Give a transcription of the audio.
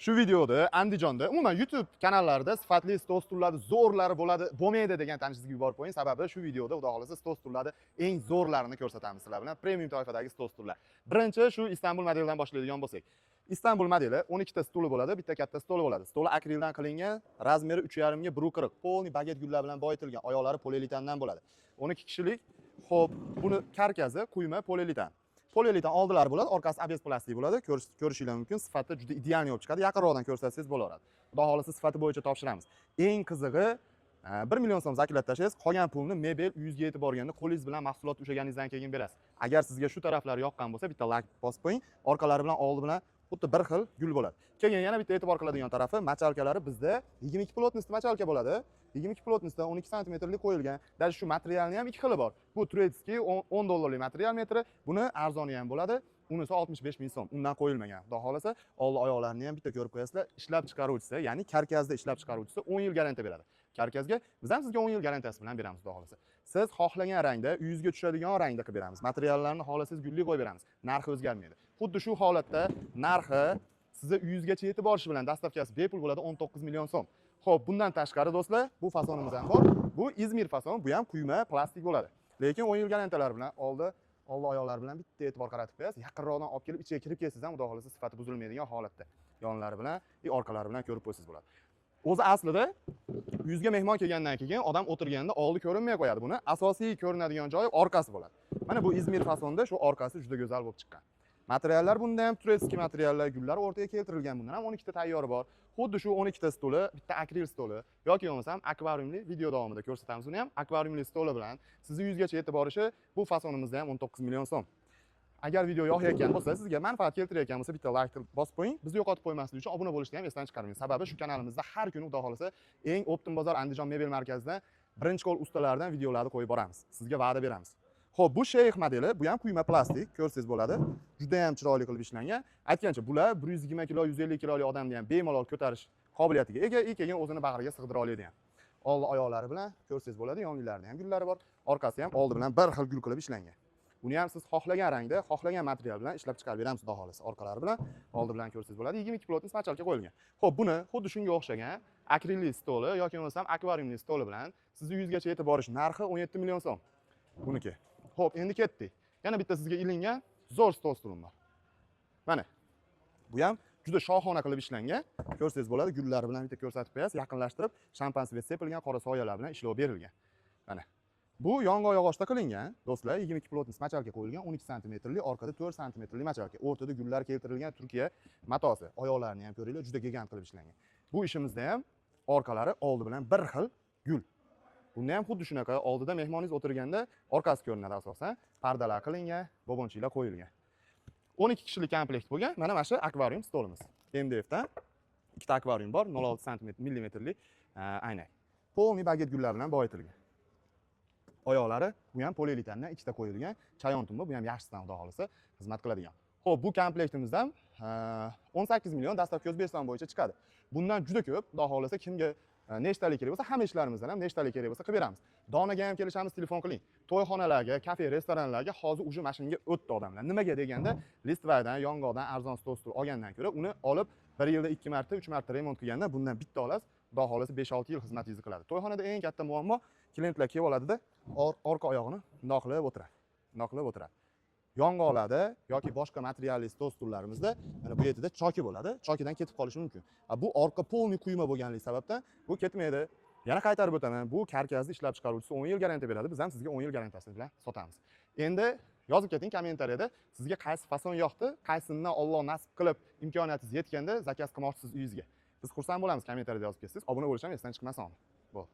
Shu videoda Andijonda, umuman YouTube kanallarida sifatli stol stullarni zo'rlari bo'lmaydi degan tanishizga yuborib qo'ying. Sababi shu videoda xudo xolasa stol stullarni eng zo'rlarini ko'rsatamiz sizlar bilan. Premium toifadagi stol stullar. Birinchi shu Istanbul modeldan boshlaydigan bo'lsak. Istanbul modeli 12 ta stuli bo'ladi, bitta katta stoli bo'ladi. Stoli akrildan qilingan, razmeri 3,5 ga 1,40. Polni baget gullar bilan boyitilgan, oyoqlari poliuretandan bo'ladi. 12 kishilik. Xo'p, buni karkazi quyma poliuretan. Poliuretan oldilari bo'ladi, orqasi abes plastik bo'ladi. Ko'rishinglar mumkin, sifati juda ideal bo'lib chiqadi. Yaqinroqdan ko'rsatsangiz bo'laveradi. Xudo xolasa sifati bo'yicha topshiramiz. Eng qizig'i 1 million so'm zaklat tashlaysiz, qolgan pulni mebel uyingizga yetib borganda qo'lingiz bilan mahsulot ushlaganingizdan keyin berasiz. Agar sizga shu taraflari yoqqan bo'lsa, bitta like bosib qo'ying. Orqalari bilan oldi bilan xuddi bir xil gul bo'ladi. Keyin yana bitta e'tibor qiladigan tarafi, machalkalari bizda 22 plotnost machalka bo'ladi. 22 plotnostdan 12 santimetrlik qo'yilgan. Даже shu materialni ham ikki xili bor. Bu turetskiy $10 material metri, buni arzoni ham bo'ladi. Unisi 65 ming so'm. Undan qo'yilmagan. Xudo xolasa, oldi oyoqlarini ham bitta ko'rib qo'yasizlar. Ishlab chiqaruvchisi, ya'ni karkazda ishlab chiqaruvchisi 10 yil garantiya beradi. Karkazga biz ham sizga 10 yil garantiyasi bilan beramiz, xudo xolasa. Siz xohlagan rangda, uyingizga tushadigan rangda qilib beramiz. Materiallarni xohlasangiz gulli qo'yib beramiz. Narxi o'zgarmaydi. Xuddi shu holatda narxi sizni uyingizgacha yetib borishi bilan dastavkasi bepul bo'ladi, 19 million so'm. Xo'p, bundan tashqari do'stlar, bu fasonimiz ham bor. Bu Izmir fasoni, bu ham quyma plastik bo'ladi. Lekin 10 yil garantiyalari bilan oldi oyoqlar bilan bitta e'tibor qaratib qo'yasiz. Yaqinroqdan olib kelib ichiga kirib kelsangiz ham xudo xolasa sifati buzilmaydigan holatda. Yonlari bilan, orqalari bilan ko'rib qo'ysangiz bo'ladi. O'zi aslida yuzga mehmon kelgandan keyin odam o'tirganda oldi ko'rinmay qo'yadi buni. Asosiy ko'rinadigan joyi orqasi bo'ladi. Mana bu Izmir fasonda shu orqasi juda go'zal bo'lib chiqqan. Materiallar bunda ham turetskiy materiallar, gullar o'rtaga keltirilgan. Bundan ham 12 ta tayyori bor. Xuddi shu 12 ta stoli, bitta akril stoli yoki bo'lmasam akvariumli video davomida ko'rsatamiz uni ham. Akvariumli stoli bilan sizni yuzgacha yetib borishi bu fasonimizda ham 19 million so'm. Agar video yoqayotgan bo'lsa, sizga manfaat keltirayotgan bo'lsa, bitta like bosib qo'ying. Bizni yo'qotib qo'ymaslik uchun obuna bo'lishni ham esdan chiqarmang. Sababi shu kanalimizda har kuni xudo xolasa eng Optim bozor Andijon mebel markazidan birinchi qo'l ustalaridan videolarni qo'yib boramiz. Sizga va'da beramiz. Xo'p, bu Sheyx modeli, bu ham quyma plastik, ko'rsangiz bo'ladi. Juda ham chiroyli qilib ishlangan. Aytgancha, bular 120 kilo, 150 kiloli odamni ham bemalol ko'tarish qobiliyatiga ega, keyin o'zini bag'riga sig'dira oladi ham. Oldi oyoqlari bilan ko'rsangiz bo'ladi, yonlarida ham gullari bor. Orqasi ham oldi bilan bir xil gul qilib ishlangan. Buni ham siz xohlagan rangda, xohlagan material bilan ishlab chiqarib beramiz, xudo xolasa. Orqalari bilan, oldi bilan ko'rsangiz bo'ladi. 22 plotnost machalka qo'yilgan. Xo'p, buni xuddi shunga o'xshagan akrilli stoli yoki bo'lmasam akvariumli stoli bilan sizni yuzgacha yetib borish narxi 17 million so'm. Buniki. Xo'p, endi ketdik. Yana bitta sizga ilingan zo'r stol stulim bor. Mana. Bu ham juda shohona qilib ishlangan. Ko'rsangiz bo'ladi, gullar bilan bitta ko'rsatib qo'yasiz, yaqinlashtirib, shampan svet sepilgan qora soyalar bilan ishlov berilgan. Mana. Bu yonga oyoq oshda qilingan, do'stlar, 22 plotnost machalka qo'yilgan, 12 santimetrli, orqada 4 santimetrli machalka. O'rtada gullar keltirilgan Turkiya matosi. Oyoqlarini ham ko'ringlar, juda gigant qilib ishlangan. Bu ishimizda ham orqalari oldi bilan bir xil gul. Bunda ham xuddi shunaqa oldida mehmoningiz o'tirganda orqasi ko'rinadi asosan. Pardalar qilingan, bobonchilar qo'yilgan. 12 kishilik komplekt bo'lgan. Mana shu akvarium stolimiz. MDFdan ikkita akvarium bor, 0,6 millimetrli aynak. Polni baget gullar bilan boyitilgan. Oyoqlari bu ham poliuretandan ikkita qo'yilgan. Chayon tumbi, bu ham yaxshisidan xudo xolasa xizmat qiladigan. Xo'p, bu komplektimizdan 18 million dastavka O'zbekiston bo'yicha chiqadi. Bundan juda ko'p, xudo xolasa kimga nechtalik kerak bo'lsa, hamma ishlarimizdan ham nechtalik kerak bo'lsa qilib beramiz. Donaga ham kelishamiz, telefon qiling. To'yxonalarga, kafe, restoranlarga hozir uje mashinaga o'tdi odamlar. Nimaga deganda, Listvaydan, Yong'oqdan arzon stol olgandan ko'ra, uni olib 1 yilda 2 marta, 3 marta remont qilganda bundan bitta olasiz, xudo xolasa 5-6 yil xizmatingizni qiladi. To'yxonada eng katta muammo klientlar kelib oladida, orqa oyog'ini bundoq qilib o'tiradi. Bundoq qilib o'tiradi. Yong'oqlarda yoki boshqa materialli stol stullarimizda mana bu yerda choki bo'ladi. Chokidan ketib qolishi mumkin. Bu orqa polni quyma bo'lganligi sababdan bu ketmaydi. Yana qaytarib o'taman. Bu karkazni ishlab chiqaruvchisi 10 yil garantiya beradi. Biz ham sizga 10 yil garantiyasi bilan sotamiz. Endi yozib keting kommentariyada sizga qaysi fason yoqdi, qaysinidan Alloh nasib qilib imkoniyatingiz yetganda zakaz qilmoqchisiz uyingizga. Biz xursand bo'lamiz kommentariyada yozib ketsangiz. Obuna bo'lish ham esdan chiqmasin. Bo'ldi.